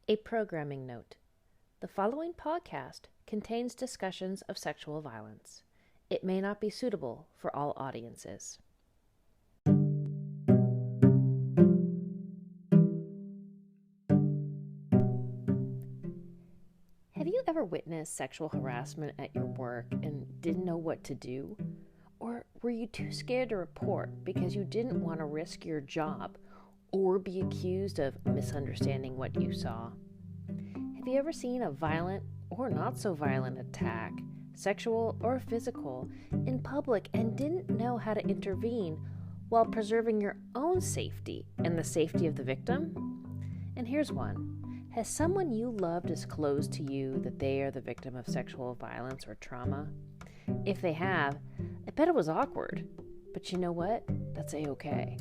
A programming note. The following podcast contains discussions of sexual violence. It may not be suitable for all audiences. Have you ever witnessed sexual harassment at your work and didn't know what to do? Or were you too scared to report because you didn't want to risk your job or be accused of misunderstanding what you saw? Have you ever seen a violent or not so violent attack, sexual or physical, in public and didn't know how to intervene while preserving your own safety and the safety of the victim? And here's one. Has someone you love disclosed to you that they are the victim of sexual violence or trauma? If they have, I bet it was awkward. But you know what? That's a-okay.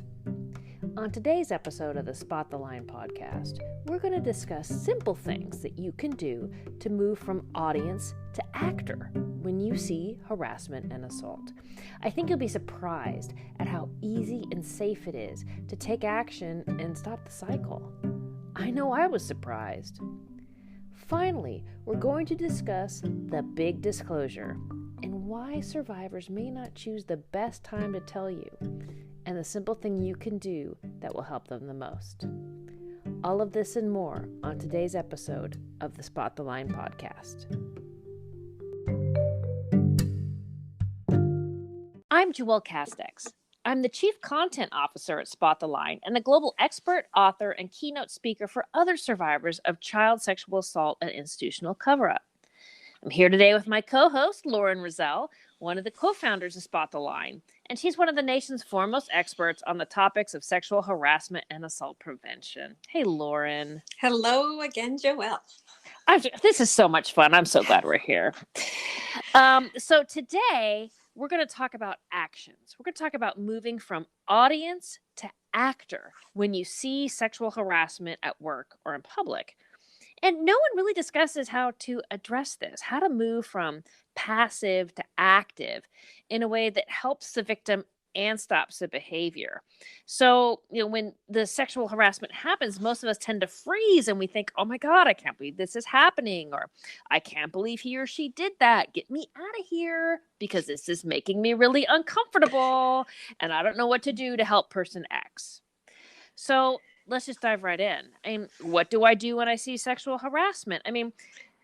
On today's episode of the Spot the Line podcast, we're going to discuss simple things that you can do to move from audience to actor when you see harassment and assault. I think you'll be surprised at how easy and safe it is to take action and stop the cycle. I know I was surprised. Finally, we're going to discuss the big disclosure and why survivors may not choose the best time to tell you, and the simple thing you can do that will help them the most. All of this and more on today's episode of the Spot the Line podcast. I'm Joelle Castex. I'm the Chief Content Officer at Spot the Line and a global expert, author, and keynote speaker for other survivors of child sexual assault and institutional cover-up. I'm here today with my co-host, Lauren Rizal, one of the co-founders of Spot the Line, and she's one of the nation's foremost experts on the topics of sexual harassment and assault prevention. Hey, Lauren. Hello again, Joelle. This is so much fun. I'm so glad we're here. So today, we're going to talk about actions. We're going to talk about moving from audience to actor when you see sexual harassment at work or in public. And no one really discusses how to address this, how to move from passive to active in a way that helps the victim and stops the behavior. So, when the sexual harassment happens, most of us tend to freeze and we think, oh my God, I can't believe this is happening. Or I can't believe he or she did that. Get me out of here because this is making me really uncomfortable and I don't know what to do to help person X. So let's just dive right in. What do I do when I see sexual harassment?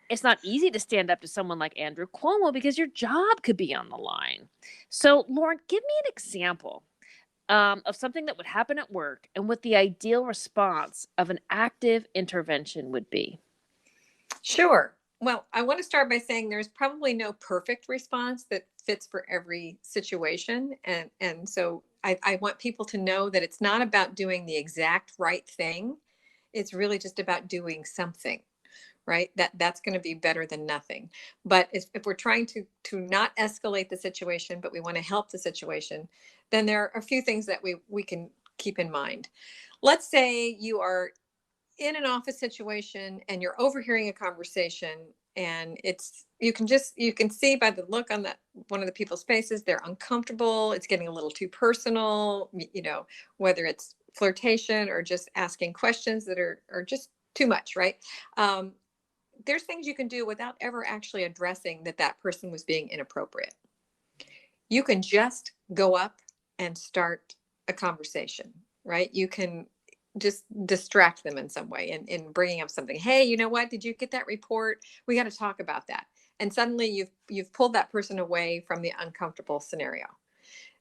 It's not easy to stand up to someone like Andrew Cuomo because your job could be on the line. So, Lauren, give me an example of something that would happen at work and what the ideal response of an active intervention would be. Sure. Well, I want to start by saying there's probably no perfect response that fits for every situation. And so I want people to know that it's not about doing the exact right thing. It's really just about doing something, right? That's going to be better than nothing. But if we're trying to not escalate the situation, but we want to help the situation, then there are a few things that we can keep in mind. Let's say you are in an office situation and you're overhearing a conversation, and you can see by the look on one of the people's faces, they're uncomfortable. It's getting a little too personal, whether it's flirtation or just asking questions that are just too much, right? There's things you can do without ever actually addressing that person was being inappropriate. You can just go up and start a conversation, right? You can just distract them in some way in bringing up something. Hey, you know what? Did you get that report? We got to talk about that. And suddenly you've pulled that person away from the uncomfortable scenario.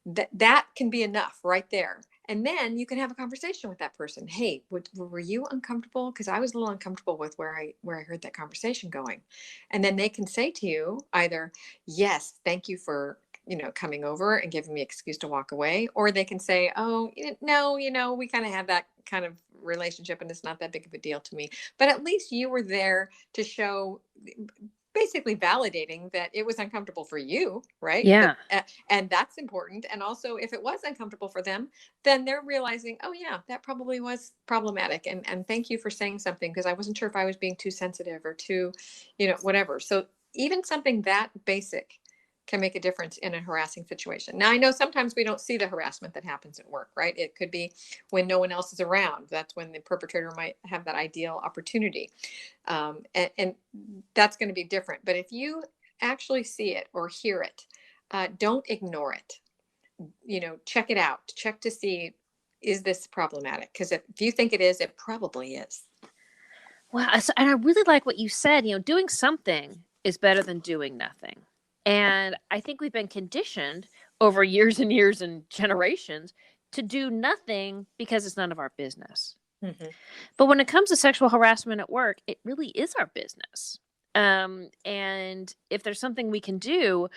That can be enough right there. And then you can have a conversation with that person. Hey, were you uncomfortable? Because I was a little uncomfortable with where I heard that conversation going. And then they can say to you either, yes, thank you for coming over and giving me an excuse to walk away. Or they can say, oh, no, we kind of have that kind of relationship and it's not that big of a deal to me. But at least you were there to show, basically validating that it was uncomfortable for you, right? Yeah. And that's important. And also, if it was uncomfortable for them, then they're realizing, oh yeah, that probably was problematic. And thank you for saying something, because I wasn't sure if I was being too sensitive or too, whatever. So even something that basic can make a difference in a harassing situation. Now, I know sometimes we don't see the harassment that happens at work, right? It could be when no one else is around. That's when the perpetrator might have that ideal opportunity. And that's going to be different. But if you actually see it or hear it, don't ignore it. Check it out. Check to see, is this problematic? Because if you think it is, it probably is. Well, and I really like what you said, doing something is better than doing nothing. And I think we've been conditioned over years and years and generations to do nothing because it's none of our business. Mm-hmm. But when it comes to sexual harassment at work, it really is our business. And if there's something we can do,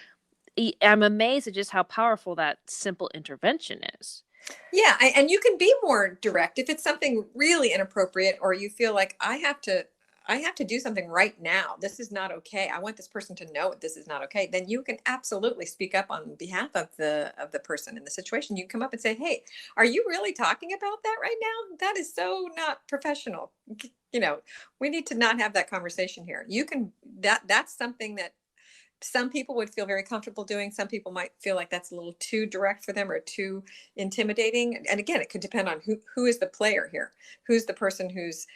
I'm amazed at just how powerful that simple intervention is. Yeah, and you can be more direct if it's something really inappropriate, or you feel like I have to do something right now. This is not okay. I want this person to know this is not okay. Then you can absolutely speak up on behalf of the person in the situation. You come up and say, "Hey, are you really talking about that right now? That is so not professional. We need to not have that conversation here." You can that's something that some people would feel very comfortable doing. Some people might feel like that's a little too direct for them or too intimidating. And again, it could depend on who is the player here. Who's the person who's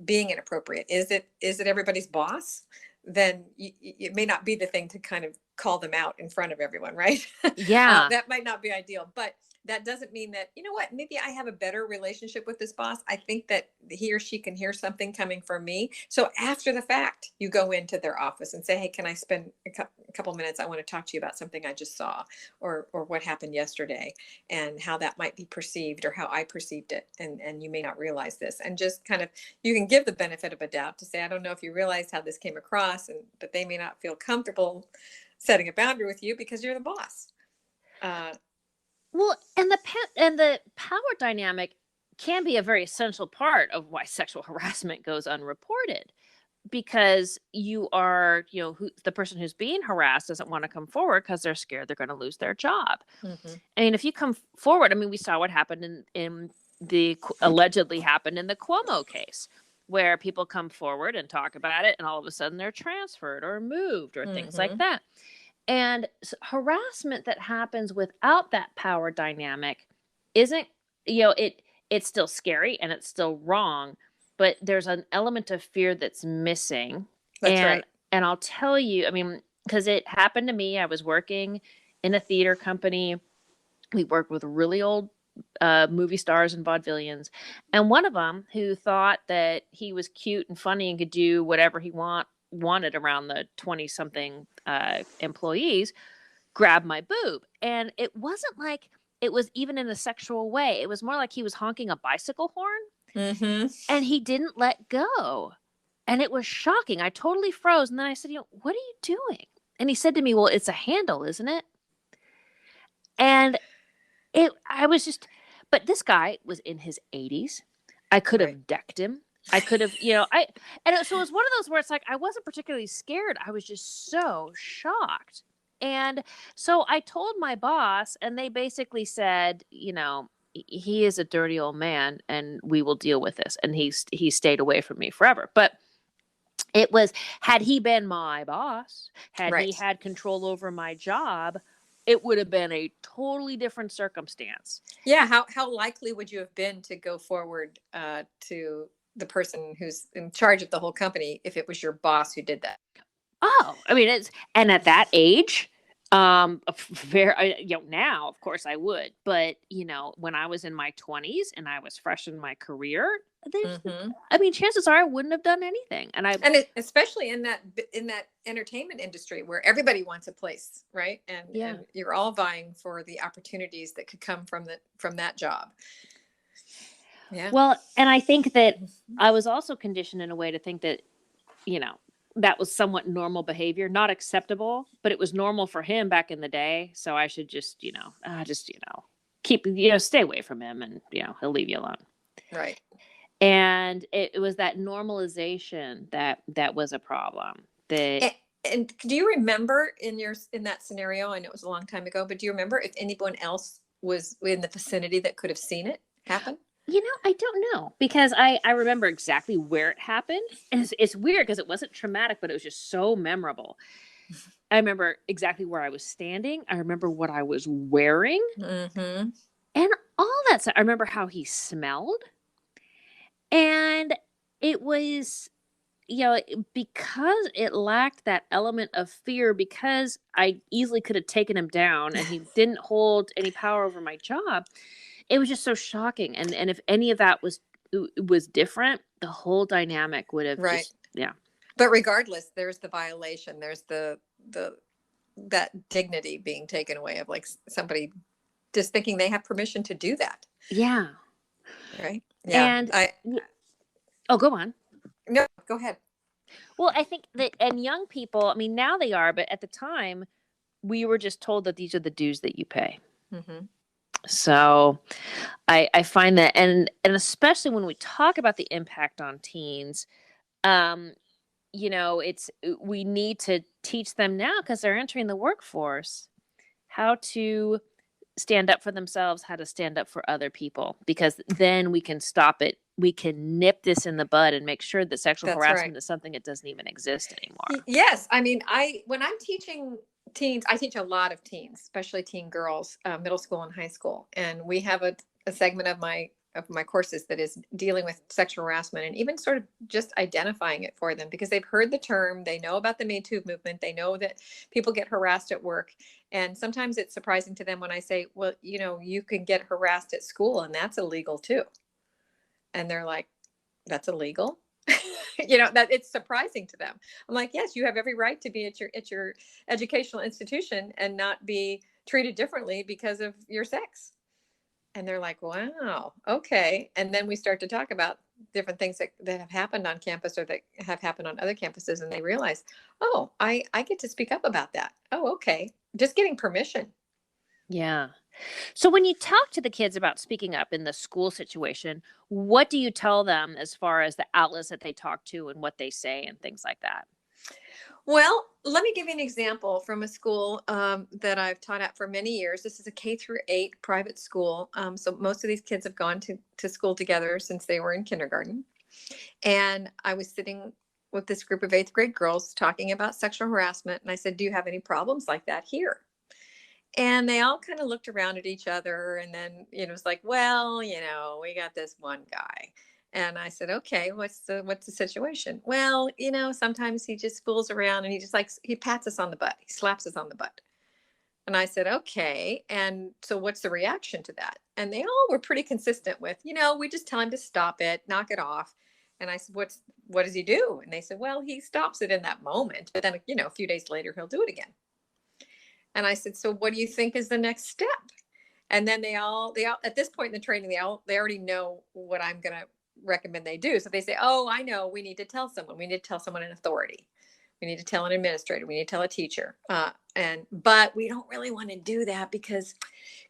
being inappropriate? Is it everybody's boss? Then it may not be the thing to kind of call them out in front of everyone, right? Yeah. That might not be ideal, but that doesn't mean that, maybe I have a better relationship with this boss. I think that he or she can hear something coming from me. So after the fact, you go into their office and say, "Hey, can I spend a couple minutes? I want to talk to you about something I just saw, or what happened yesterday, and how that might be perceived, or how I perceived it. And you may not realize this." And just kind of, you can give the benefit of a doubt to say, "I don't know if you realized how this came across," but they may not feel comfortable setting a boundary with you because you're the boss. Well, and the power dynamic can be a very essential part of why sexual harassment goes unreported, because you are, the person who's being harassed doesn't want to come forward because they're scared they're going to lose their job. Mm-hmm. I mean, if you come forward, we saw what happened allegedly happened in the Cuomo case, where people come forward and talk about it, and all of a sudden they're transferred or moved or things like that. And harassment that happens without that power dynamic isn't, it's still scary and it's still wrong, but there's an element of fear that's missing. That's right. And I'll tell you, because it happened to me. I was working in a theater company. We worked with really old movie stars and vaudevillians. And one of them, who thought that he was cute and funny and could do whatever he wanted around the 20-something employees, grabbed my boob. And it wasn't like it was even in a sexual way. It was more like he was honking a bicycle horn. Mm-hmm. And he didn't let go. And it was shocking. I totally froze. And then I said, "What are you doing?" And he said to me, "Well, it's a handle, isn't it?" And but this guy was in his 80s. I could have decked him. I could have, so it was one of those where it's like, I wasn't particularly scared. I was just so shocked. And so I told my boss, and they basically said, he is a dirty old man and we will deal with this. And he stayed away from me forever. But it was, had he been my boss, had he had control over my job, it would have been a totally different circumstance. Yeah. How likely would you have been to go forward to the person who's in charge of the whole company if it was your boss who did that? Oh, and at that age, very, now, of course I would, but when I was in my 20s and I was fresh in my career, chances are I wouldn't have done anything. And especially in that entertainment industry where everybody wants a place, right? And you're all vying for the opportunities that could come from that job. Yeah. Well, and I think that I was also conditioned in a way to think that, that was somewhat normal behavior, not acceptable, but it was normal for him back in the day. So I should just, keep, stay away from him, and, he'll leave you alone. Right. And it was that normalization that was a problem. And do you remember in that scenario? I know it was a long time ago, but do you remember if anyone else was in the vicinity that could have seen it happen? I don't know, because I remember exactly where it happened. And it's weird because it wasn't traumatic, but it was just so memorable. I remember exactly where I was standing. I remember what I was wearing Mm-hmm. and all that stuff. I remember how he smelled. And it was, because it lacked that element of fear, because I easily could have taken him down and he didn't hold any power over my job. It was just so shocking. And if any of that was different, the whole dynamic would have Right. just, yeah. But regardless, there's the violation. There's the that dignity being taken away of like somebody just thinking they have permission to do that. Yeah. Right. Yeah. And oh, go on. No, go ahead. Well, I think that, and young people, I mean, now they are, but at the time, we were just told that these are the dues that you pay. Mm-hmm. So I find that, and especially when we talk about the impact on teens, um, it's we need to teach them now because they're entering the workforce how to stand up for themselves, how to stand up for other people, because then we can stop it. We can nip this in the bud and make sure that sexual That's right. harassment is something that doesn't even exist anymore. Yes. I mean, when I'm teaching teens, I teach a lot of teens, especially teen girls, middle school and high school. And we have a segment of my courses that is dealing with sexual harassment and even sort of just identifying it for them because they've heard the term, they know about the Me Too movement, they know that people get harassed at work. And sometimes it's surprising to them when I say, well, you can get harassed at school and that's illegal too. And they're like, that's illegal. That it's surprising to them. I'm like, yes, you have every right to be at your educational institution and not be treated differently because of your sex. And they're like, wow, okay. And then we start to talk about different things that have happened on campus or that have happened on other campuses, and they realize, oh, I get to speak up about that. Oh, okay. Just getting permission. Yeah. So when you talk to the kids about speaking up in the school situation, what do you tell them as far as the outlets that they talk to and what they say and things like that? Well, let me give you an example from a school that I've taught at for many years. This is a K-8 private school. So most of these kids have gone to school together since they were in kindergarten. And I was sitting with this group of eighth grade girls talking about sexual harassment. And I said, do you have any problems like that here? And they all kind of looked around at each other. And then, it's like, well, we got this one guy. And I said, okay, what's the situation? Well, sometimes he just fools around and he pats us on the butt. He slaps us on the butt. And I said, okay. And so what's the reaction to that? And they all were pretty consistent with, we just tell him to stop it, knock it off. And I said, what does he do? And they said, well, he stops it in that moment, but then, a few days later, he'll do it again. And I said, so what do you think is the next step? And then they all at this point in the training, they already know what I'm going to recommend they do. So they say, oh, I know, we need to tell someone. We need to tell someone in authority. We need to tell an administrator. We need to tell a teacher. But we don't really want to do that because,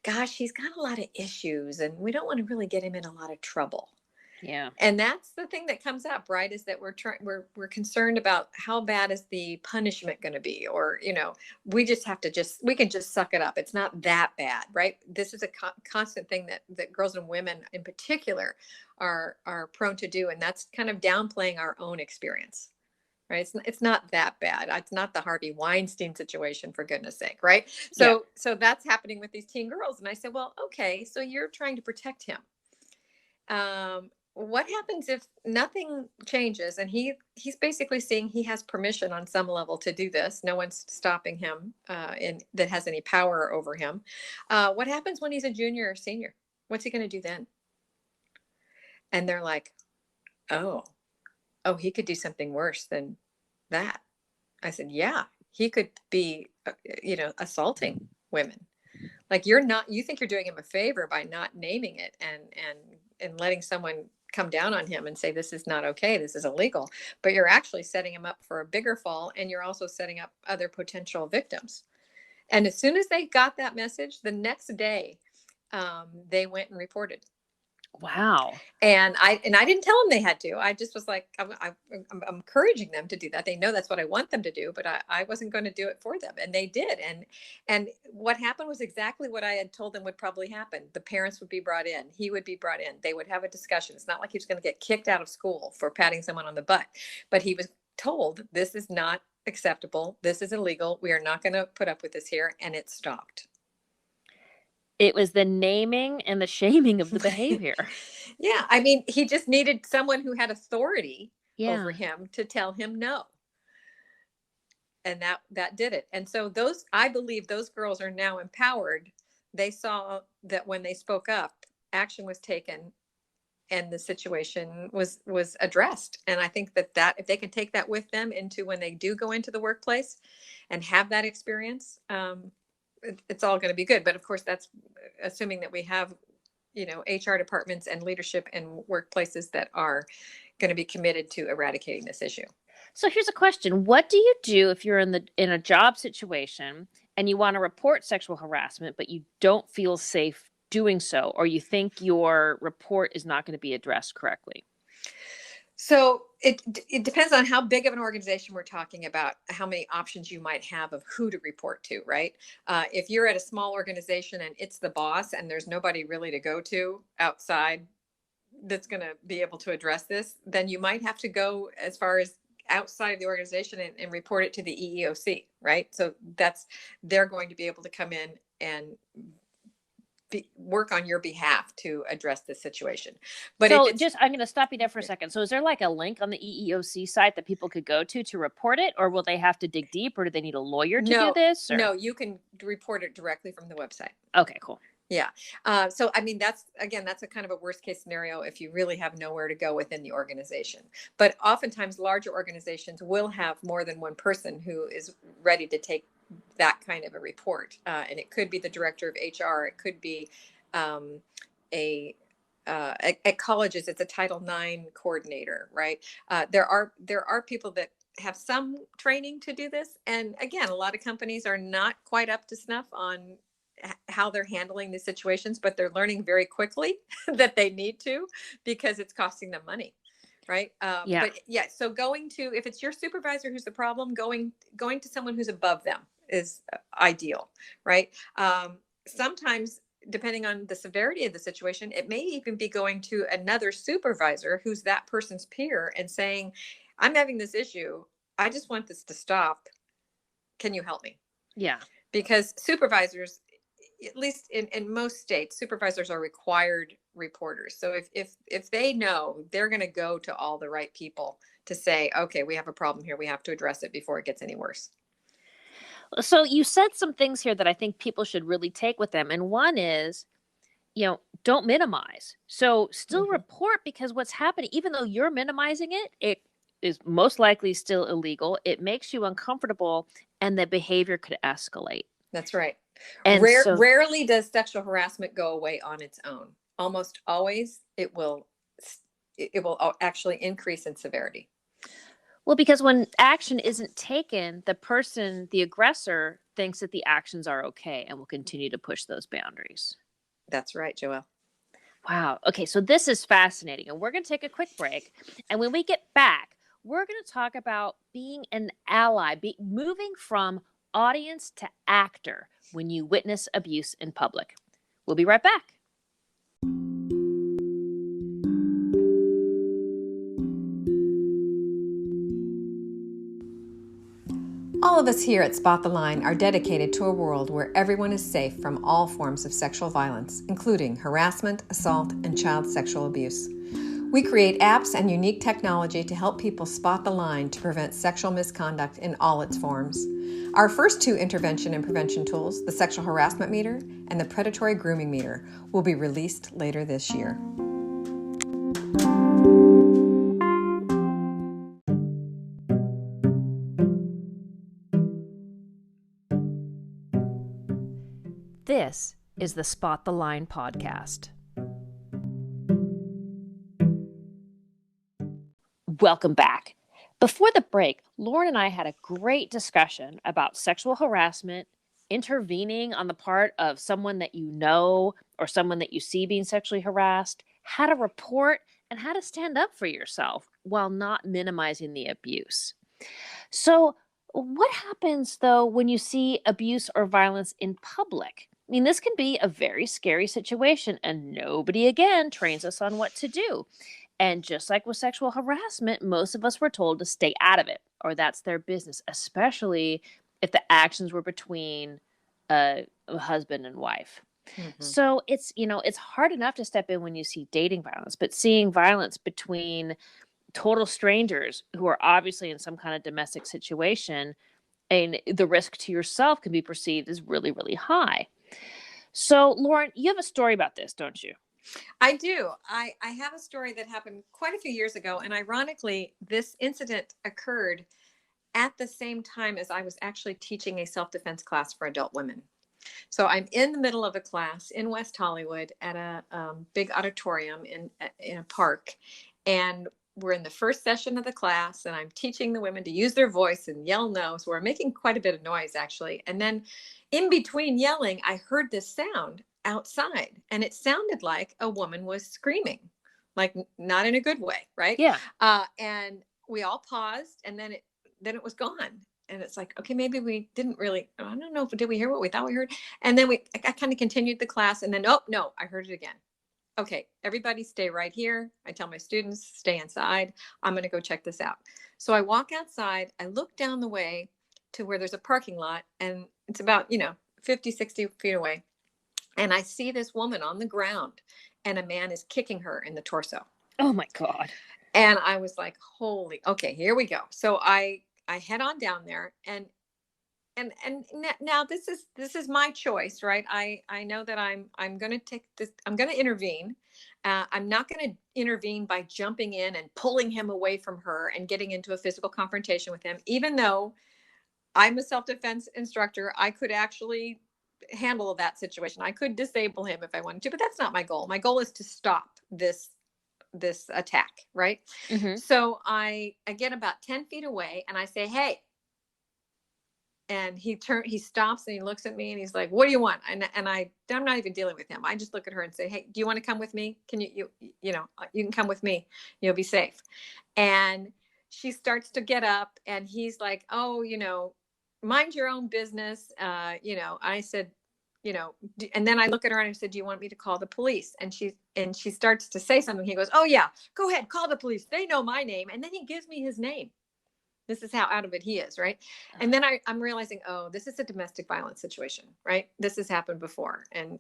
gosh, he's got a lot of issues and we don't want to really get him in a lot of trouble. Yeah. And that's the thing that comes up, right? Is that we're concerned about how bad is the punishment going to be, or we just have to we can just suck it up. It's not that bad, right? This is a constant thing that girls and women in particular are prone to do, and that's kind of downplaying our own experience, right? It's not that bad. It's not the Harvey Weinstein situation, for goodness sake, right? So that's happening with these teen girls, and I said, well, okay, so you're trying to protect him. What happens if nothing changes and he's basically seeing he has permission on some level to do this? No one's stopping him that has any power over him. What happens when he's a junior or senior? What's he going to do then? And they're like, oh, he could do something worse than that. I said, yeah, he could be, assaulting women. Like you think you're doing him a favor by not naming it and letting someone come down on him and say, this is not okay, this is illegal, but you're actually setting him up for a bigger fall. And you're also setting up other potential victims. And as soon as they got that message, the next day, they went and reported. Wow. And I didn't tell them they had to. I just was like, I'm encouraging them to do that. They know that's what I want them to do, but I wasn't going to do it for them. And they did. And what happened was exactly what I had told them would probably happen. The parents would be brought in. He would be brought in. They would have a discussion. It's not like he was going to get kicked out of school for patting someone on the butt, but he was told, this is not acceptable. This is illegal. We are not going to put up with this here. And it stopped. It was the naming and the shaming of the behavior. Yeah. I mean, he just needed someone who had authority over Yeah. him to tell him no. And that did it. And so I believe those girls are now empowered. They saw that when they spoke up, action was taken and the situation was addressed. And I think that if they can take that with them into when they do go into the workplace and have that experience, it's all going to be good. But of course, that's assuming that we have, HR departments and leadership in workplaces that are going to be committed to eradicating this issue. So here's a question. What do you do if you're in a job situation and you want to report sexual harassment, but you don't feel safe doing so, or you think your report is not going to be addressed correctly? So it depends on how big of an organization we're talking about, how many options you might have of who to report to, right? If you're at a small organization and it's the boss and there's nobody really to go to outside that's going to be able to address this, then you might have to go as far as outside of the organization and report it to the EEOC, right? So they're going to be able to come in and work on your behalf to address this situation. But so I'm going to stop you there for a second. So is there like a link on the EEOC site that people could go to report it, or will they have to dig deep, or do they need a lawyer to do this? No, you can report it directly from the website. Okay, cool. Yeah. So, I mean, that's a kind of a worst case scenario if you really have nowhere to go within the organization. But oftentimes larger organizations will have more than one person who is ready to take that kind of a report. And it could be the director of HR. It could be at colleges, it's a Title IX coordinator, right? There are people that have some training to do this. And again, a lot of companies are not quite up to snuff on how they're handling these situations, but they're learning very quickly that they need to, because it's costing them money. Right. Yeah. But yeah, so if it's your supervisor who's the problem, going to someone who's above them is ideal. Right. Sometimes, depending on the severity of the situation, it may even be going to another supervisor who's that person's peer and saying, I'm having this issue. I just want this to stop. Can you help me? Yeah. Because supervisors, at least in most states, supervisors are required reporters. So if they know, they're going to go to all the right people to say, okay, we have a problem here. We have to address it before it gets any worse. So you said some things here that I think people should really take with them. And one is, don't minimize. So still report, because what's happening, even though you're minimizing it, it is most likely still illegal. It makes you uncomfortable, and the behavior could escalate. That's right. And rarely does sexual harassment go away on its own. Almost always it will actually increase in severity. Well, because when action isn't taken, the aggressor thinks that the actions are okay and will continue to push those boundaries. That's right, Joelle. Wow. Okay, so this is fascinating, and we're going to take a quick break. And when we get back, we're going to talk about being an ally, moving from audience to actor when you witness abuse in public. We'll be right back. All of us here at Spot the Line are dedicated to a world where everyone is safe from all forms of sexual violence, including harassment, assault, and child sexual abuse. We create apps and unique technology to help people spot the line to prevent sexual misconduct in all its forms. Our first two intervention and prevention tools, the Sexual Harassment Meter and the Predatory Grooming Meter, will be released later this year. This is the Spot the Line podcast. Welcome back. Before the break, Lauren and I had a great discussion about sexual harassment, intervening on the part of someone that you know or someone that you see being sexually harassed, how to report, and how to stand up for yourself while not minimizing the abuse. So, what happens, though, when you see abuse or violence in public? I mean, this can be a very scary situation, and nobody, again, trains us on what to do. And just like with sexual harassment, most of us were told to stay out of it, or that's their business, especially if the actions were between a husband and wife. Mm-hmm. So it's hard enough to step in when you see dating violence, but seeing violence between total strangers who are obviously in some kind of domestic situation, and the risk to yourself can be perceived as really, really high. So, Lauren, you have a story about this, don't you? I do. I have a story that happened quite a few years ago. And ironically, this incident occurred at the same time as I was actually teaching a self-defense class for adult women. So I'm in the middle of a class in West Hollywood at a big auditorium in a park. And we're in the first session of the class, and I'm teaching the women to use their voice and yell no. So we're making quite a bit of noise, actually. And then in between yelling, I heard this sound outside, and it sounded like a woman was screaming, like not in a good way, right? Yeah. And we all paused, and then it was gone. And it's like, okay, maybe we didn't really, I don't know if did we hear what we thought we heard. And then I kind of continued the class, and then, oh no, I heard it again. Okay, everybody stay right here. I tell my students, stay inside. I'm going to go check this out. So I walk outside. I look down the way to where there's a parking lot, and it's about, 50, 60 feet away. And I see this woman on the ground, and a man is kicking her in the torso. Oh my God. And I was like, holy, okay, here we go. So I head on down there, and now this is my choice, right? I know that I'm going to take this. I'm going to intervene. I'm not going to intervene by jumping in and pulling him away from her and getting into a physical confrontation with him. Even though I'm a self-defense instructor, I could actually handle that situation. I could disable him if I wanted to, but that's not my goal. My goal is to stop this attack, right? Mm-hmm. So I get about 10 feet away, and I say, hey. And he stops, and he looks at me, and he's like, what do you want? And I'm not even dealing with him. I just look at her and say, hey, do you want to come with me? Can you can come with me. You'll be safe. And she starts to get up, and he's like, oh, mind your own business. I said, and then I look at her and I said, do you want me to call the police? And she starts to say something. He goes, oh yeah, go ahead, call the police. They know my name. And then he gives me his name. This is how out of it he is, right? And then I'm realizing, oh, this is a domestic violence situation, right? This has happened before, and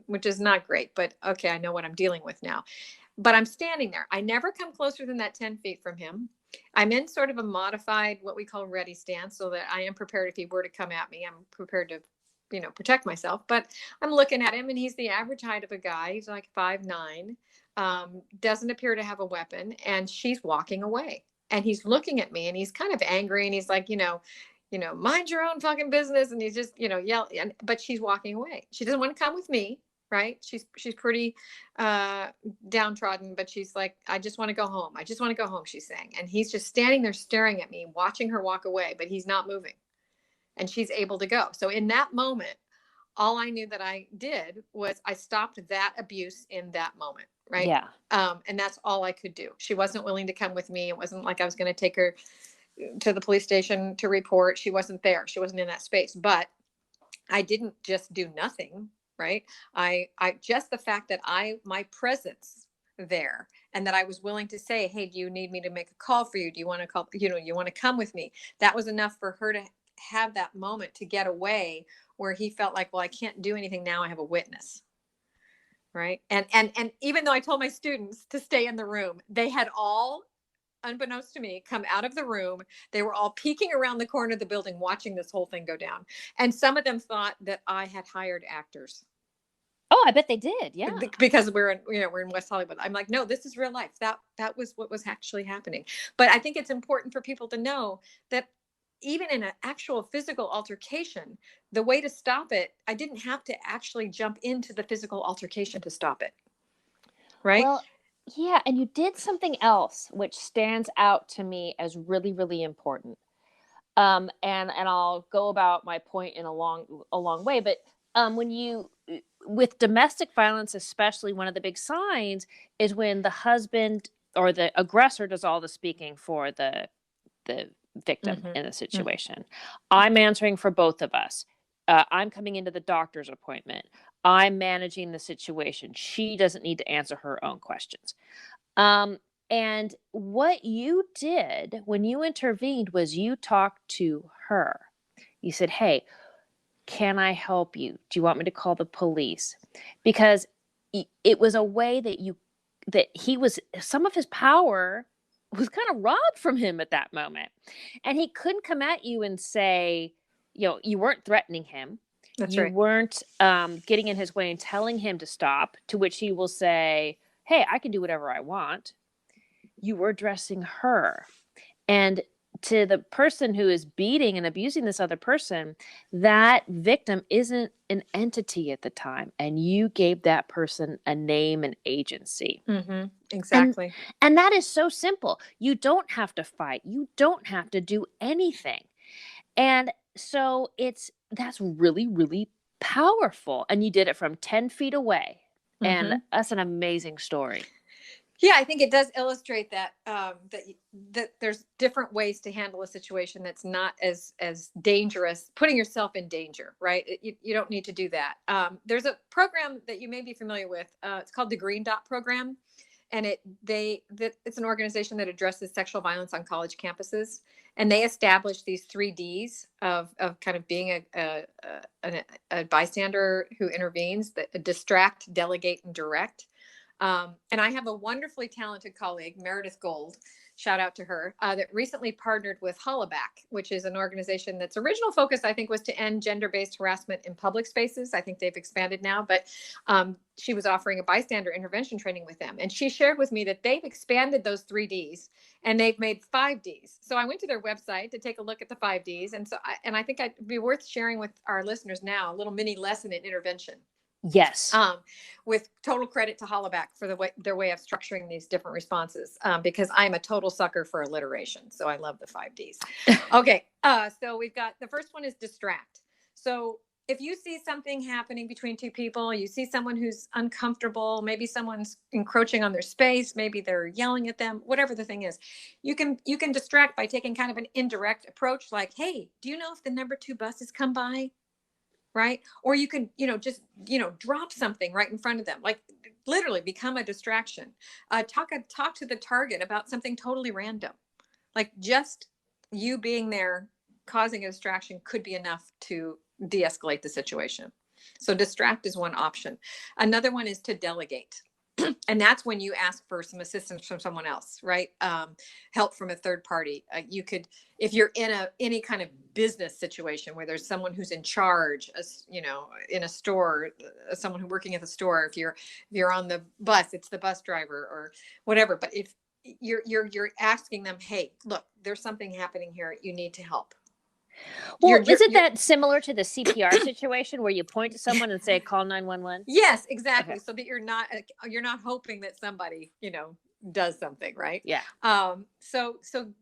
which is not great, but okay, I know what I'm dealing with now. But I'm standing there. I never come closer than that 10 feet from him. I'm in sort of a modified, what we call ready stance, so that I am prepared if he were to come at me. I'm prepared to, protect myself. But I'm looking at him, and he's the average height of a guy. He's like 5'9", doesn't appear to have a weapon, and she's walking away. And he's looking at me, and he's kind of angry, and he's like, mind your own fucking business. And he's just, yell. But she's walking away. She doesn't want to come with me, right? She's pretty downtrodden, but she's like, I just want to go home. I just want to go home, she's saying. And he's just standing there staring at me, watching her walk away, but he's not moving. And she's able to go. So in that moment, all I knew that I did was I stopped that abuse in that moment. Right. Yeah. And that's all I could do. She wasn't willing to come with me. It wasn't like I was going to take her to the police station to report. She wasn't there. She wasn't in that space. But I didn't just do nothing. Right. I just the fact that my presence there, and that I was willing to say, hey, do you need me to make a call for you? Do you want to call, you want to come with me? That was enough for her to have that moment to get away, where he felt like, well, I can't do anything now. I have a witness. Right. And even though I told my students to stay in the room, they had all, unbeknownst to me, come out of the room. They were all peeking around the corner of the building, watching this whole thing go down. And some of them thought that I had hired actors. Oh, I bet they did. Yeah. Because we're in West Hollywood. I'm like, no, this is real life. That was what was actually happening. But I think it's important for people to know that even in an actual physical altercation, the way to stop it, I didn't have to actually jump into the physical altercation to stop it. Right? Well, yeah. And you did something else which stands out to me as really, really important. And I'll go about my point in a long way. But with domestic violence, especially, one of the big signs is when the husband or the aggressor does all the speaking for the victim in the situation. Mm-hmm. I'm answering for both of us. I'm coming into the doctor's appointment. I'm managing the situation. She doesn't need to answer her own questions. And what you did when you intervened was you talked to her. You said, hey, can I help you? Do you want me to call the police? Because it was a way that he was, some of his power was kind of robbed from him at that moment. And he couldn't come at you and say, you weren't threatening him. That's You right. weren't getting in his way and telling him to stop, to which he will say, hey, I can do whatever I want. You were addressing her. And to the person who is beating and abusing this other person, that victim isn't an entity at the time. And you gave that person a name and agency. Mm-hmm. Exactly. And that is so simple. You don't have to fight. You don't have to do anything. And so that's really, really powerful. And you did it from 10 feet away. Mm-hmm. And that's an amazing story. Yeah, I think it does illustrate that that there's different ways to handle a situation that's not as dangerous, putting yourself in danger, right? You don't need to do that. There's a program that you may be familiar with. It's called the Green Dot Program, and it's an organization that addresses sexual violence on college campuses, and they establish these 3Ds of kind of being a bystander who intervenes: that distract, delegate, and direct. And I have a wonderfully talented colleague, Meredith Gold, shout out to her, that recently partnered with Hollaback, which is an organization that's original focus, I think, was to end gender-based harassment in public spaces. I think they've expanded now, but she was offering a bystander intervention training with them. And she shared with me that they've expanded those 3Ds and they've made 5Ds. So I went to their website to take a look at the 5Ds. And I think it'd be worth sharing with our listeners now a little mini lesson in intervention. Yes. With total credit to Hollaback for their way of structuring these different responses, because I'm a total sucker for alliteration. So I love the 5Ds. Okay. So we've got, the first one is distract. So if you see something happening between two people, you see someone who's uncomfortable, maybe someone's encroaching on their space, maybe they're yelling at them, whatever the thing is, you can distract by taking kind of an indirect approach, like, hey, do you know if the number 2 bus has come by? Right. Or you can, just, drop something right in front of them, like literally become a distraction. Talk to the target about something totally random. Like just you being there causing a distraction could be enough to de-escalate the situation. So distract is one option. Another one is to delegate. And that's when you ask for some assistance from someone else, right? Help from a third party. You could, if you're in any kind of business situation where there's someone who's in charge, in a store, someone who's working at the store. If you're on the bus, it's the bus driver or whatever. But if you're asking them, hey, look, there's something happening here. You need to help. Well, isn't that similar to the CPR situation where you point to someone and say, call 911? Yes, exactly. Okay. So that you're not hoping that somebody, does something, right? Yeah. So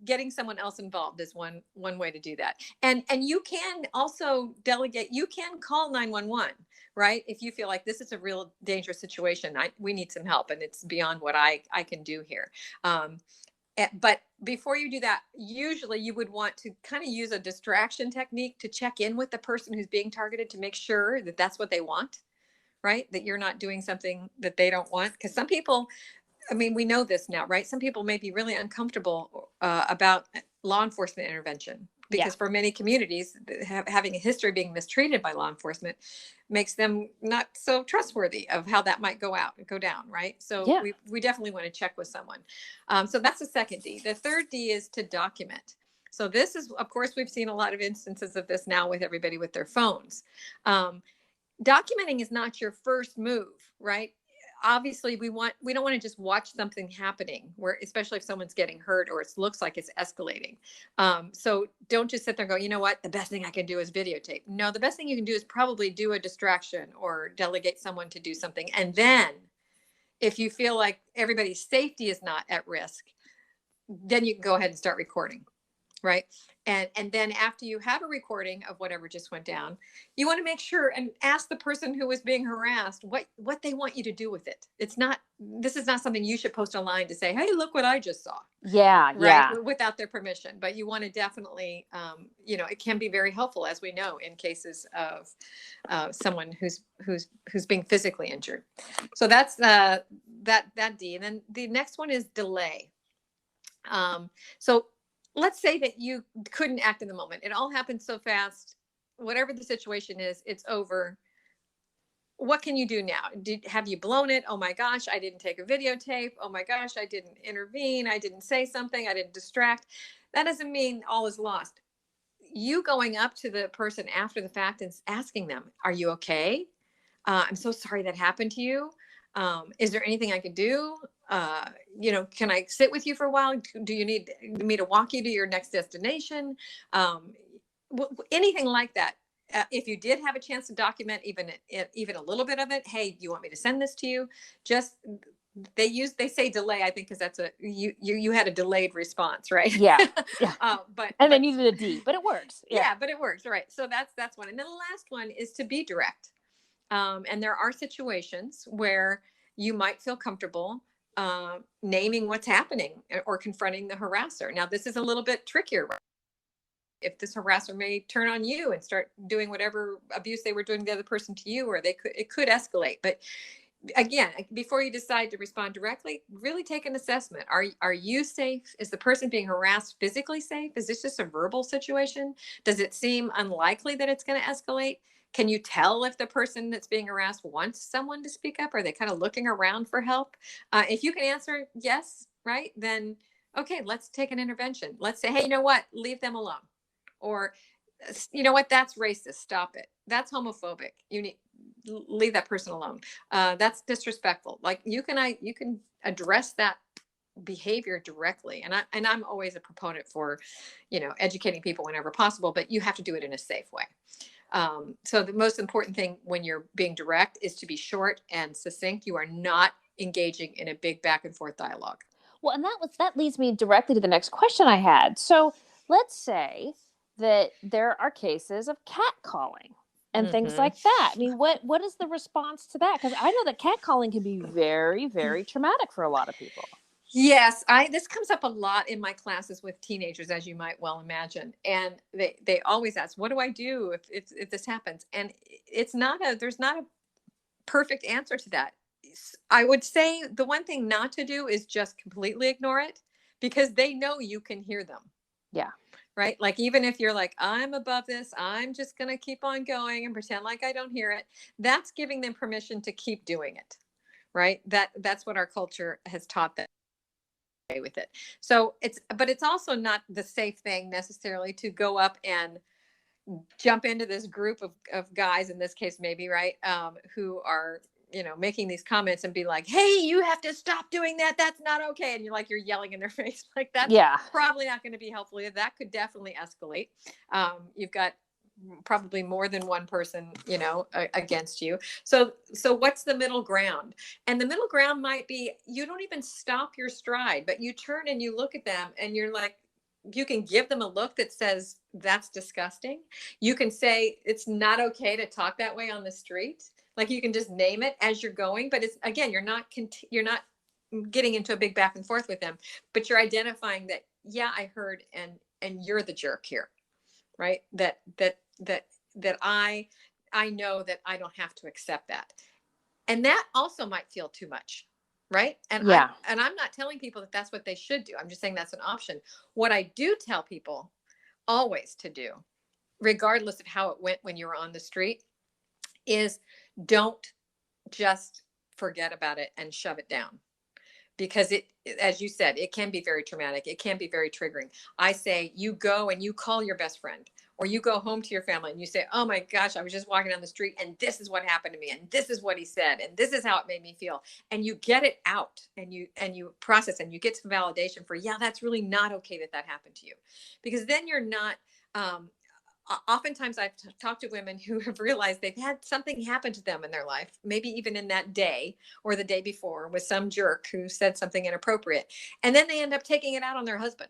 getting someone else involved is one way to do that. And you can also delegate. You can call 911, right? If you feel like this is a real dangerous situation, we need some help and it's beyond what I can do here. But before you do that, usually you would want to kind of use a distraction technique to check in with the person who's being targeted to make sure that that's what they want, right? That you're not doing something that they don't want. Because some people, we know this now, right? Some people may be really uncomfortable about law enforcement intervention because for many communities, having a history of being mistreated by law enforcement makes them not so trustworthy of how that might go down, right? So we definitely want to check with someone. So that's the second D. The third D is to document. So this is, of course, we've seen a lot of instances of this now with everybody with their phones. Documenting is not your first move, right? Obviously we don't want to just watch something happening where, especially if someone's getting hurt or it looks like it's escalating. So don't just sit there and go, you know what, the best thing I can do is videotape. No, the best thing you can do is probably do a distraction or delegate someone to do something. And then if you feel like everybody's safety is not at risk, then you can go ahead and start recording. right? And then after you have a recording of whatever just went down, you want to make sure and ask the person who is being harassed what they want you to do with it. This is not something you should post online to say, hey, look what I just saw, Yeah, right? yeah. Without their permission. But you want to definitely, it can be very helpful, as we know, in cases of someone who's being physically injured. So that's that D. And then the next one is delay. So let's say that you couldn't act in the moment. It all happened so fast. Whatever the situation is, it's over. What can you do now? Have you blown it? Oh my gosh, I didn't take a videotape. Oh my gosh, I didn't intervene. I didn't say something. I didn't distract. That doesn't mean all is lost. You going up to the person after the fact and asking them, are you okay? I'm so sorry that happened to you. Is there anything I could do? Can I sit with you for a while? Do you need me to walk you to your next destination? Um, Anything like that. If you did have a chance to document even a little bit of it, hey, do you want me to send this to you? Just they say delay, I think, because that's you had a delayed response, right? Yeah. Yeah. But then you did a D, but it works. Yeah, but it works, right? So that's one. And then the last one is to be direct. And there are situations where you might feel comfortable naming what's happening or confronting the harasser. Now, this is a little bit trickier. Right? If this harasser may turn on you and start doing whatever abuse they were doing to the other person to you, or it could escalate. But again, before you decide to respond directly, really take an assessment. Are you safe? Is the person being harassed physically safe? Is this just a verbal situation? Does it seem unlikely that it's going to escalate? Can you tell if the person that's being harassed wants someone to speak up? Are they kind of looking around for help? If you can answer yes, right, then okay, let's take an intervention. Let's say, hey, you know what? Leave them alone. Or, you know what? That's racist. Stop it. That's homophobic. You need leave that person alone. That's disrespectful. Like you can address that behavior directly. And I'm always a proponent for, educating people whenever possible, but you have to do it in a safe way. So the most important thing when you're being direct is to be short and succinct. You are not engaging in a big back and forth dialogue. Well, and that leads me directly to the next question I had. So let's say that there are cases of catcalling and things like that. I mean, what is the response to that? Because I know that catcalling can be very, very traumatic for a lot of people. Yes, this comes up a lot in my classes with teenagers, as you might well imagine, and they always ask, "What do I do if this happens?" And there's not a perfect answer to that. I would say the one thing not to do is just completely ignore it, because they know you can hear them. Yeah. Right? Like, even if you're like, I'm above this, I'm just going to keep on going and pretend like I don't hear it. That's giving them permission to keep doing it. Right? That's what our culture has taught them with it. So it's also not the safe thing necessarily to go up and jump into this group of guys, in this case, maybe, right, who are, making these comments and be like, hey, you have to stop doing that. That's not okay. And you're yelling in their face. Like, that's probably not going to be helpful. That could definitely escalate. You've got probably more than one person, against you. So what's the middle ground? And the middle ground might be, you don't even stop your stride, but you turn and you look at them and you're like, you can give them a look that says, that's disgusting. You can say, it's not okay to talk that way on the street. Like, you can just name it as you're going, but it's, again, you're not getting into a big back and forth with them, but you're identifying that, yeah, I heard, and you're the jerk here, right? That I know that I don't have to accept that. And that also might feel too much, right? And I'm not telling people that that's what they should do. I'm just saying that's an option. What I do tell people always to do, regardless of how it went when you were on the street, is don't just forget about it and shove it down. Because as you said, it can be very traumatic. It can be very triggering. I say, you go and you call your best friend, or you go home to your family and you say, oh my gosh, I was just walking down the street and this is what happened to me. And this is what he said. And this is how it made me feel. And you get it out and you process and you get some validation for, yeah, that's really not okay that happened to you. Because then you're not, oftentimes I've talked to women who have realized they've had something happen to them in their life, maybe even in that day or the day before, with some jerk who said something inappropriate. And then they end up taking it out on their husband.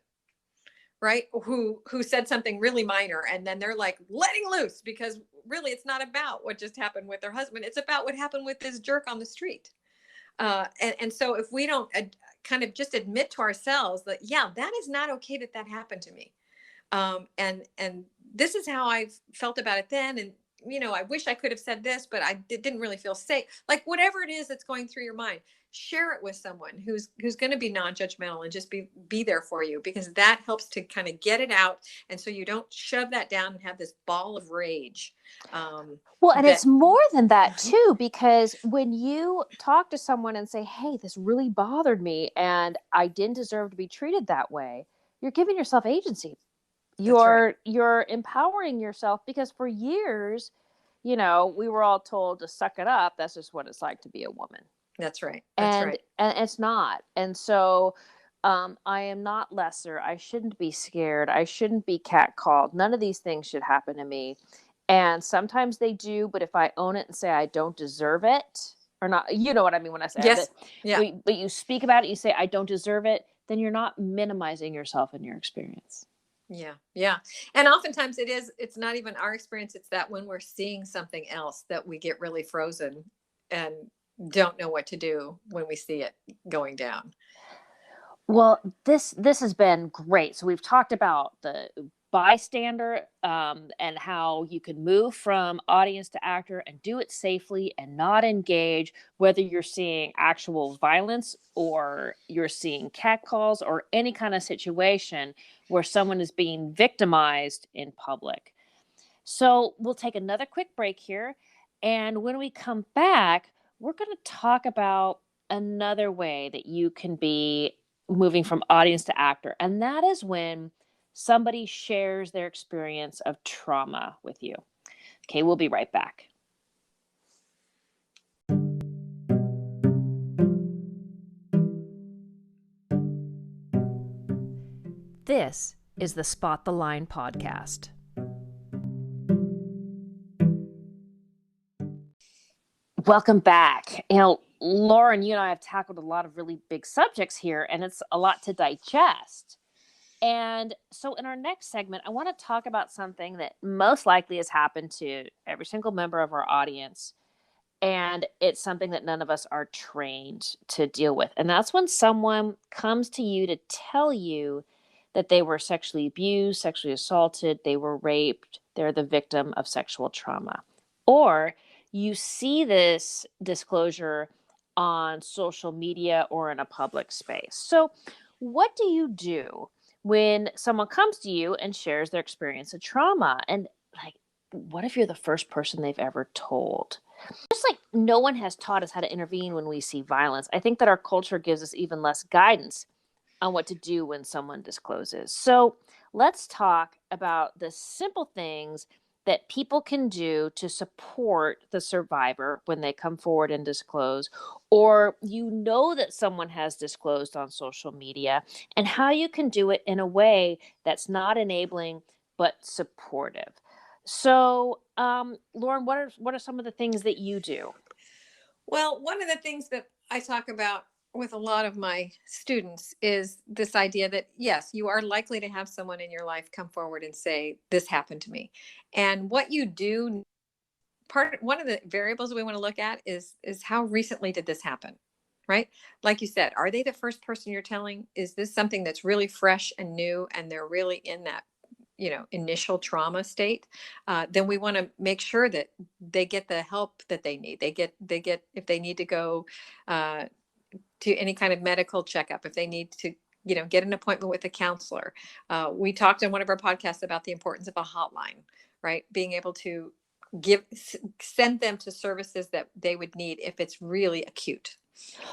right? Who said something really minor, and then they're like letting loose, because really it's not about what just happened with their husband. It's about what happened with this jerk on the street. And so if we don't kind of just admit to ourselves that, yeah, that is not okay, that happened to me. And this is how I felt about it then. And, I wish I could have said this, but I didn't really feel safe. Like, whatever it is that's going through your mind, share it with someone who's going to be non-judgmental and just be there for you, because that helps to kind of get it out. And so you don't shove that down and have this ball of rage. Well, and that it's more than that too, because when you talk to someone and say, hey, this really bothered me and I didn't deserve to be treated that way, you're giving yourself agency. That's right. You're empowering yourself, because for years, we were all told to suck it up. That's just what it's like to be a woman. That's right. That's And right. and it's not. And so I am not lesser. I shouldn't be scared. I shouldn't be catcalled. None of these things should happen to me. And sometimes they do, but if I own it and say I don't deserve it, or not, you know what I mean when I say Yes. that, Yeah. but you speak about it, you say I don't deserve it, then you're not minimizing yourself and your experience. Yeah. Yeah. And oftentimes it's not even our experience. It's that when we're seeing something else that we get really frozen and don't know what to do when we see it going down. Well, this has been great. So we've talked about the bystander, and how you can move from audience to actor and do it safely and not engage, whether you're seeing actual violence or you're seeing catcalls or any kind of situation where someone is being victimized in public. So we'll take another quick break here. And when we come back, we're going to talk about another way that you can be moving from audience to actor. And that is when somebody shares their experience of trauma with you. Okay, we'll be right back. This is the Spot the Line podcast. Welcome back. Lauren, you and I have tackled a lot of really big subjects here, and it's a lot to digest. And so in our next segment, I want to talk about something that most likely has happened to every single member of our audience. And it's something that none of us are trained to deal with. And that's when someone comes to you to tell you that they were sexually abused, sexually assaulted, they were raped, they're the victim of sexual trauma. Or you see this disclosure on social media or in a public space. So, what do you do when someone comes to you and shares their experience of trauma? And, like, what if you're the first person they've ever told? Just like no one has taught us how to intervene when we see violence, I think that our culture gives us even less guidance on what to do when someone discloses. So let's talk about the simple things that people can do to support the survivor when they come forward and disclose, or that someone has disclosed on social media, and how you can do it in a way that's not enabling but supportive. So, Lauren, what are some of the things that you do? Well, one of the things that I talk about with a lot of my students is this idea that, yes, you are likely to have someone in your life come forward and say, this happened to me. And what you do, one of the variables we want to look at is how recently did this happen? Right? Like you said, are they the first person you're telling? Is this something that's really fresh and new and they're really in that initial trauma state? Then we want to make sure that they get the help that they need. They get if they need to go to any kind of medical checkup, if they need to get an appointment with a counselor. We talked in one of our podcasts about the importance of a hotline, right? Being able to send them to services that they would need if it's really acute.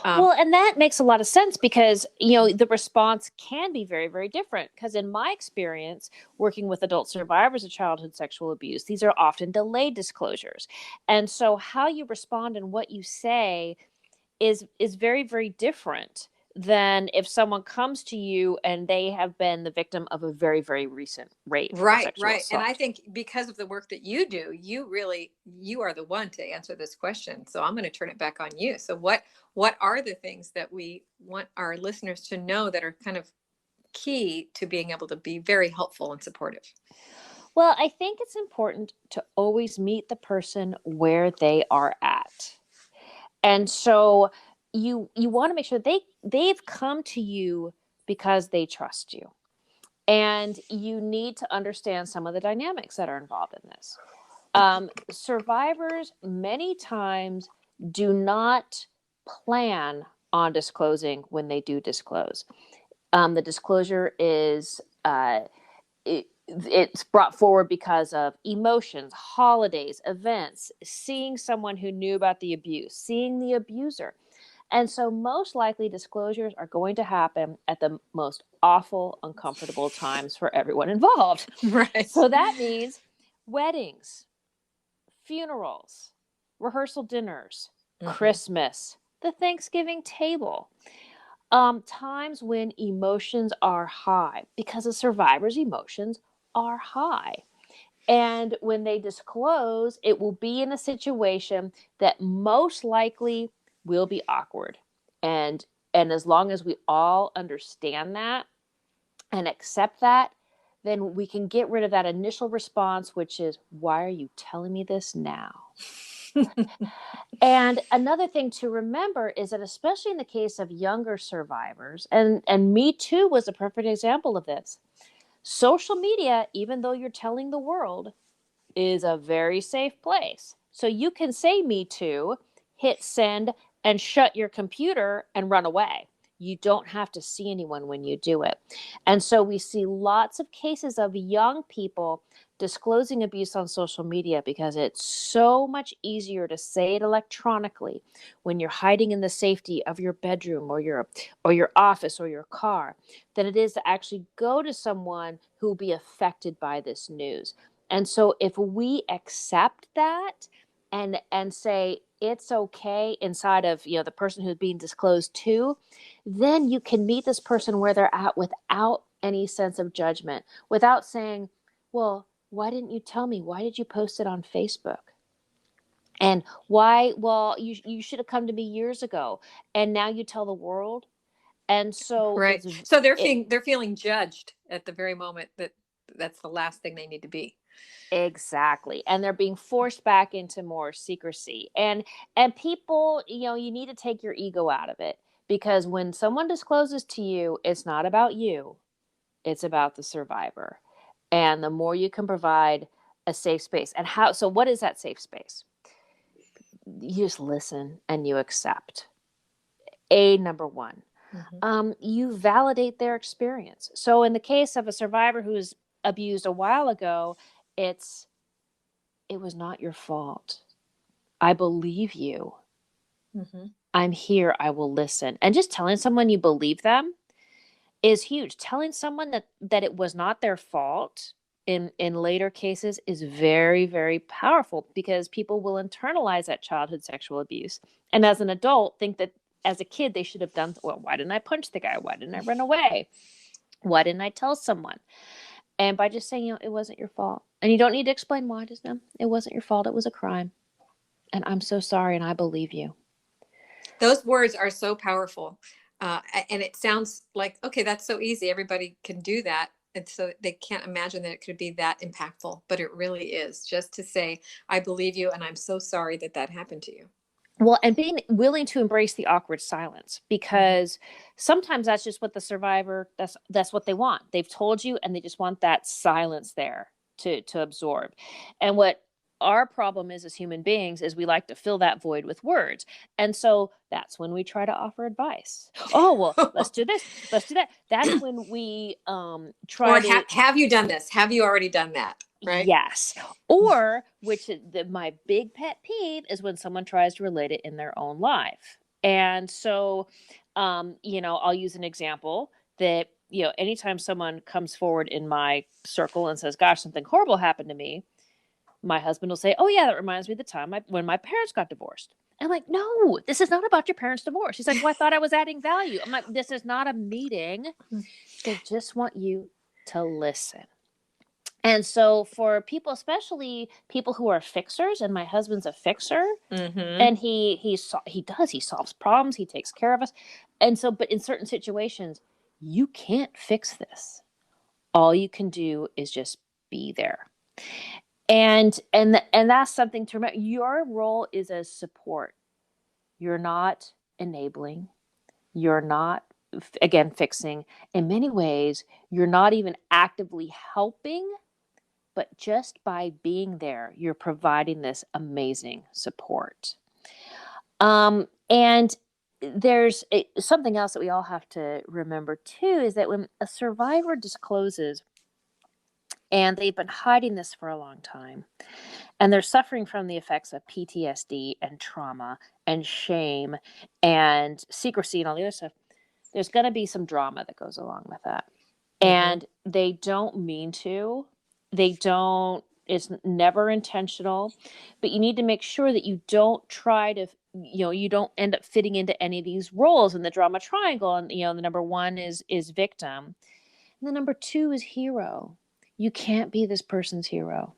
Well, and that makes a lot of sense, because, the response can be very, very different. Because in my experience, working with adult survivors of childhood sexual abuse, these are often delayed disclosures. And so how you respond and what you say is very, very different than if someone comes to you and they have been the victim of a very, very recent rape or sexual assault. And I think because of the work that you do, you are the one to answer this question. So I'm going to turn it back on you. So what are the things that we want our listeners to know that are kind of key to being able to be very helpful and supportive. Well, I think it's important to always meet the person where they are at. And so you want to make sure they've come to you because they trust you. And you need to understand some of the dynamics that are involved in this. Survivors many times do not plan on disclosing when they do disclose. The disclosure is it's brought forward because of emotions, holidays, events, seeing someone who knew about the abuse, seeing the abuser. And so most likely disclosures are going to happen at the most awful, uncomfortable times for everyone involved. Right. So that means weddings, funerals, rehearsal dinners, Christmas, the Thanksgiving table. Times when emotions are high, because a survivor's emotions are high. And when they disclose, it will be in a situation that most likely will be awkward. And as long as we all understand that and accept that, then we can get rid of that initial response, which is, why are you telling me this now? And another thing to remember is that, especially in the case of younger survivors, and Me Too was a perfect example of this, social media, even though you're telling the world, is a very safe place. So you can say Me Too, hit send, and shut your computer and run away. You don't have to see anyone when you do it. And so we see lots of cases of young people disclosing abuse on social media because it's so much easier to say it electronically when you're hiding in the safety of your bedroom or your office or your car than it is to actually go to someone who will be affected by this news. And so if we accept that and say it's okay inside of the person who's being disclosed to, then you can meet this person where they're at without any sense of judgment, without saying, well, why didn't you tell me? Why did you post it on Facebook? And why? Well, you should have come to me years ago, and now you tell the world. And so right. So they're feeling judged at the very moment that's the last thing they need to be. Exactly. And they're being forced back into more secrecy. And people, you need to take your ego out of it, because when someone discloses to you, it's not about you. It's about the survivor. And the more you can provide a safe space. And so what is that safe space? You just listen and you accept. Number one. You validate their experience. So in the case of a survivor who was abused a while ago, it was not your fault. I believe you. I'm here. I will listen. And just telling someone you believe them is huge. Telling someone that it was not their fault in later cases is very, very powerful, because people will internalize that childhood sexual abuse. And as an adult, think that as a kid, they should have done, well, why didn't I punch the guy? Why didn't I run away? Why didn't I tell someone? And by just saying, it wasn't your fault. And you don't need to explain why, just know it wasn't your fault. It was a crime. And I'm so sorry. And I believe you. Those words are so powerful. And it sounds like, okay, that's so easy. Everybody can do that. And so they can't imagine that it could be that impactful, but it really is, just to say, I believe you. And I'm so sorry that happened to you. Well, and being willing to embrace the awkward silence, because sometimes that's just what the survivor, that's what they want. They've told you and they just want that silence there to absorb. And what our problem is as human beings is we like to fill that void with words. And so that's when we try to offer advice. Oh, well, let's do this. Let's do that. That's when we try to... Have you done this? Have you already done that? Right? Yes. Or, which my big pet peeve is when someone tries to relate it in their own life. And so, I'll use an example that, anytime someone comes forward in my circle and says, gosh, something horrible happened to me, my husband will say, oh yeah, that reminds me of the time when my parents got divorced. I'm like, no, this is not about your parents' divorce. He's like, well, I thought I was adding value. I'm like, this is not a meeting. They just want you to listen. And so for people, especially people who are fixers, and my husband's a fixer, and he solves problems, he takes care of us. And so, but in certain situations, you can't fix this. All you can do is just be there. And that's something to remember. Your role is as support. You're not enabling. You're not, again, fixing. In many ways, you're not even actively helping, but just by being there, you're providing this amazing support. And there's something else that we all have to remember too, is that when a survivor discloses and they've been hiding this for a long time, and they're suffering from the effects of PTSD and trauma and shame and secrecy and all the other stuff, there's going to be some drama that goes along with that. And they don't mean to. It's never intentional, but you need to make sure that you don't try to, you don't end up fitting into any of these roles in the drama triangle. And, the number one is victim. And the number two is hero. You can't be this person's hero.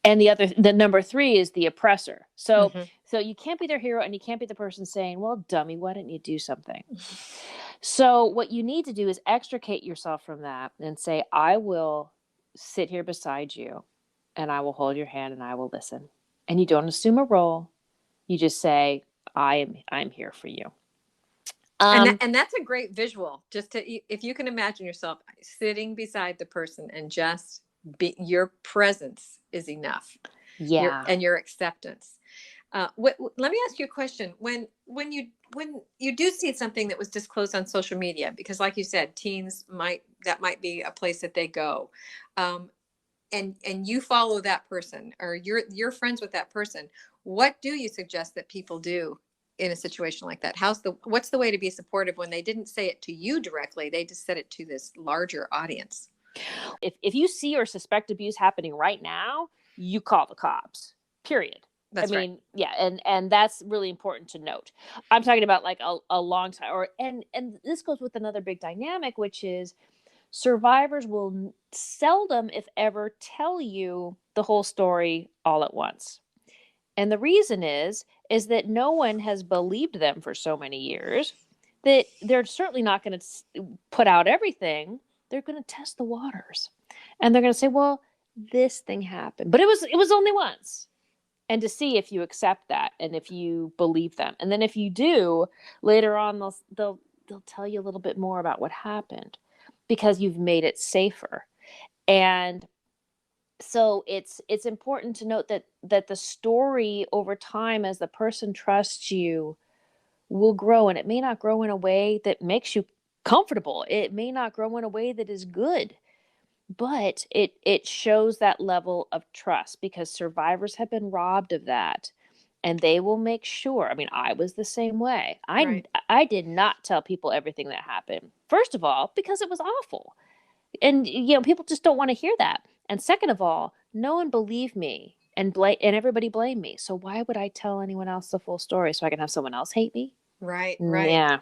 And the number three is the oppressor. So you can't be their hero, and you can't be the person saying, well, dummy, why didn't you do something? So what you need to do is extricate yourself from that and say, I will sit here beside you, and I will hold your hand, and I will listen. And you don't assume a role. You just say, I'm here for you. And that's a great visual. If you can imagine yourself sitting beside the person and just your presence is enough. Yeah. And your acceptance. Let me ask you a question. When you do see something that was disclosed on social media, because like you said, teens that might be a place that they go, and you follow that person, or you're friends with that person, what do you suggest that people do in a situation like that? What's the way to be supportive when they didn't say it to you directly, they just said it to this larger audience? If you see or suspect abuse happening right now, you call the cops, period. That's right. Yeah. And that's really important to note. I'm talking about like a long time, and this goes with another big dynamic, which is survivors will seldom, if ever, tell you the whole story all at once. And the reason is that no one has believed them for so many years that they're certainly not going to put out everything. They're going to test the waters, and they're going to say, well, this thing happened, but it was only once. And to see if you accept that and if you believe them. And then if you do, later on, they'll tell you a little bit more about what happened because you've made it safer. And so it's important to note that the story over time, as the person trusts you, will grow. And it may not grow in a way that makes you comfortable. It may not grow in a way that is good. But it shows that level of trust, because survivors have been robbed of that, and they will make sure. I mean, I was the same way. I did not tell people everything that happened. First of all, because it was awful, and people just don't want to hear that. And second of all, no one believed me, and everybody blamed me. So why would I tell anyone else the full story so I can have someone else hate me? Right. Yeah.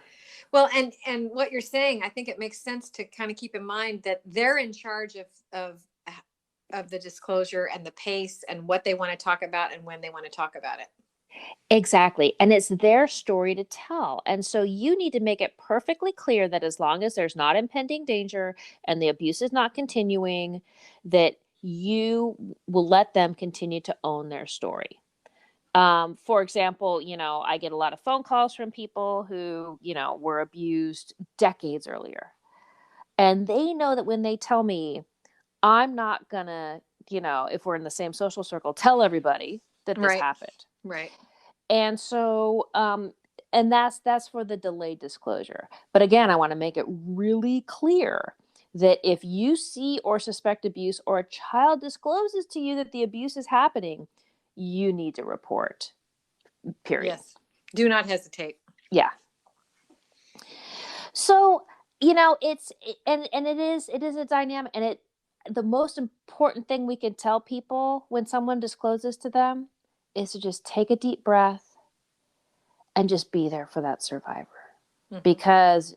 Well, and what you're saying, I think it makes sense to kind of keep in mind that they're in charge of the disclosure and the pace and what they want to talk about and when they want to talk about it. Exactly. And it's their story to tell. And so you need to make it perfectly clear that as long as there's not impending danger and the abuse is not continuing, that you will let them continue to own their story. For example, I get a lot of phone calls from people who, were abused decades earlier. And they know that when they tell me, I'm not gonna, if we're in the same social circle, tell everybody that this happened. Right. And so, and that's for the delayed disclosure. But again, I want to make it really clear that if you see or suspect abuse, or a child discloses to you that the abuse is happening, you need to report, period. Yes. Do not hesitate. Yeah. So, it is a dynamic, and the most important thing we can tell people when someone discloses to them is to just take a deep breath and just be there for that survivor. Mm-hmm. Because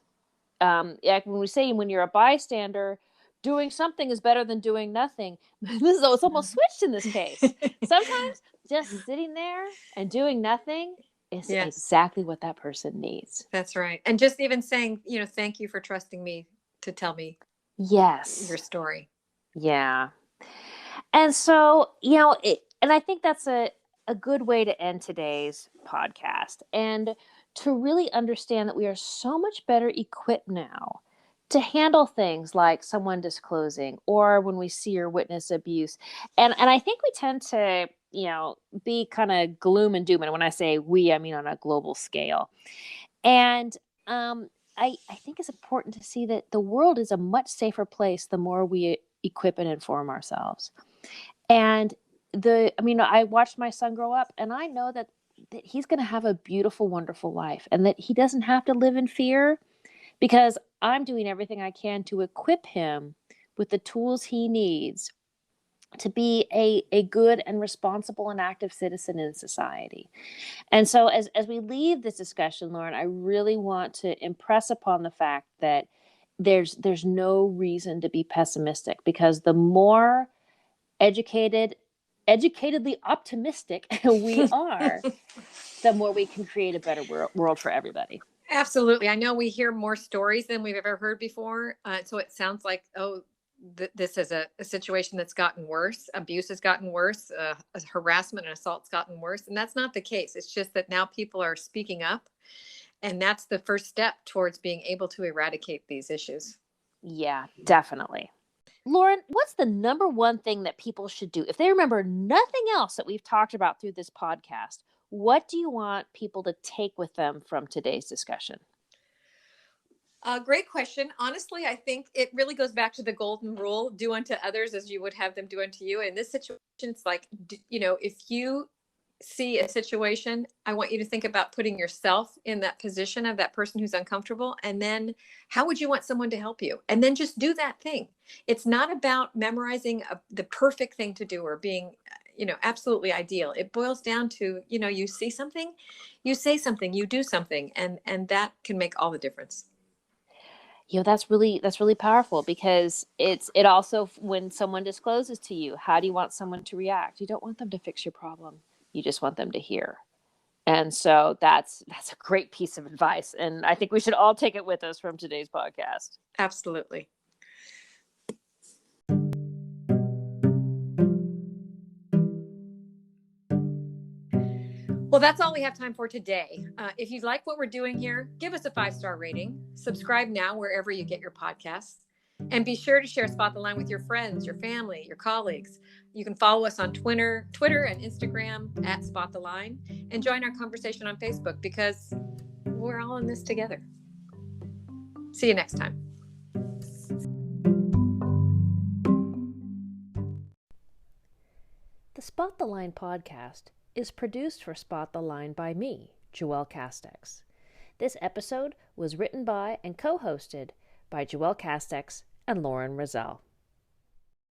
when you're a bystander, doing something is better than doing nothing. It's almost switched in this case. Sometimes just sitting there and doing nothing is Yes, exactly what that person needs. that's right. And just even saying, thank you for trusting me to tell me your Yes. story. Yeah. And so, and I think that's a good way to end today's podcast and to really understand that we are so much better equipped now to handle things like someone disclosing or when we see or witness abuse. And I think we tend to, be kind of gloom and doom. And when I say we, I mean on a global scale. And I think it's important to see that the world is a much safer place the more we equip and inform ourselves. And I watched my son grow up, and I know that he's going to have a beautiful, wonderful life, and that he doesn't have to live in fear because I'm doing everything I can to equip him with the tools he needs to be a good and responsible and active citizen in society. And so as we leave this discussion, Lauren, I really want to impress upon the fact that there's no reason to be pessimistic, because the more educatedly optimistic we are, the more we can create a better world for everybody. Absolutely. I know we hear more stories than we've ever heard before. So it sounds like, this is a situation that's gotten worse. Abuse has gotten worse. Harassment and assault's gotten worse. And that's not the case. It's just that now people are speaking up. And that's the first step towards being able to eradicate these issues. Yeah, definitely. Lauren, what's the number one thing that people should do if they remember nothing else that we've talked about through this podcast? What do you want people to take with them from today's discussion? Great question. Honestly, I think it really goes back to the golden rule: do unto others as you would have them do unto you. In this situation, it's like, if you see a situation, I want you to think about putting yourself in that position of that person who's uncomfortable. And then how would you want someone to help you? And then just do that thing. It's not about memorizing the perfect thing to do or being, absolutely ideal. It boils down to, you see something, you say something, you do something, and that can make all the difference. That's really powerful, because it also, when someone discloses to you, how do you want someone to react? You don't want them to fix your problem. You just want them to hear. And so that's a great piece of advice. And I think we should all take it with us from today's podcast. Absolutely. Well, that's all we have time for today. If you like what we're doing here, give us a 5-star rating. Subscribe now wherever you get your podcasts. And be sure to share Spot the Line with your friends, your family, your colleagues. You can follow us on Twitter and Instagram at Spot the Line, and join our conversation on Facebook, because we're all in this together. See you next time. The Spot the Line podcast is produced for Spot the Line by me, Joelle Castex. This episode was written by and co-hosted by Joelle Castex and Lauren Rizal.